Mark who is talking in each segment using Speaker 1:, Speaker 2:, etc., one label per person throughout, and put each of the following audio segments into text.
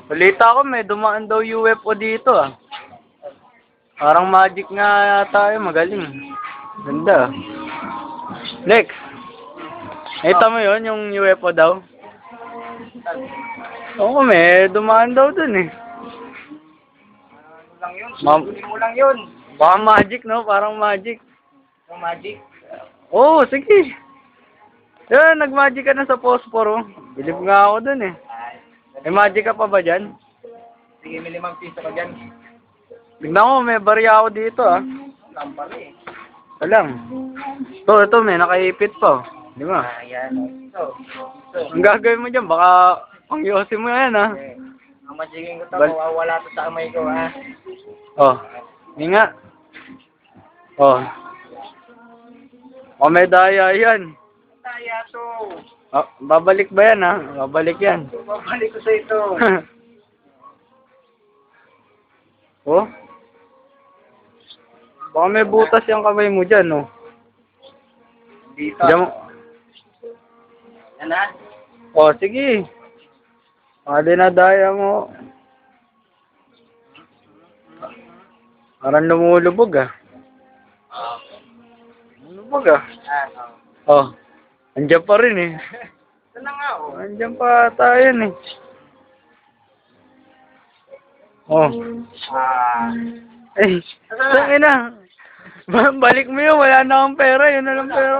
Speaker 1: Balita ko may dumaan daw UFO dito ah. Parang magic nga yata yun, magaling. Ganda. Lex, nakita mo yun, yung UFO daw? Oo, may dumaan daw dun eh.
Speaker 2: Lang yun,
Speaker 1: Ma'am,
Speaker 2: susunin mo lang yun.
Speaker 1: baka magic no? Parang magic.
Speaker 2: Yung magic.
Speaker 1: Oo, sige. Yan, nag-magic ka na sa posporo. Bilib nga ako dun eh. May magic ka pa ba dyan?
Speaker 2: Sige, may 5 piso ka dyan.
Speaker 1: Tignan ko, may barya ako dito ah.
Speaker 2: Lampar eh.
Speaker 1: Ito lang. Ito, may nakaipit pa. Di ba?
Speaker 2: Ayan. So,
Speaker 1: Ang gagawin mo dyan, baka pangyosin mo yan ah.
Speaker 2: okay. Ang magiging ko to,
Speaker 1: Bal-
Speaker 2: mawawala to sa kamay ko ha.
Speaker 1: Oh, hindi nga. Oh. Oh, may daya yan.
Speaker 2: Taya to.
Speaker 1: Oh, babalik ba yan ha? Babalik yan.
Speaker 2: Babalik ko sa ito.
Speaker 1: Oh. Baka may butas yung kamay mo dyan, oh.
Speaker 2: Dito.
Speaker 1: Diyan mo.
Speaker 2: Yan ha.
Speaker 1: Oh, sige. Baka dinadaya mo. Parang lumulubog, ah. Lumulubog, ah. Oh. Andiyan pa rin, eh.
Speaker 2: Ito na nga oh.
Speaker 1: Andiyan pa tayo, eh. Oh. Eh, saan na? Balik mo yun, wala na akong pera, yun na lang pera.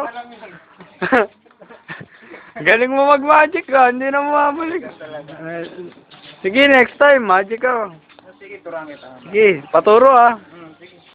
Speaker 1: Galing mo mag-magic ka, hindi na mabalik. Sige, next time, magic ka.
Speaker 2: Sige, turang kita.
Speaker 1: Sige, paturo ah.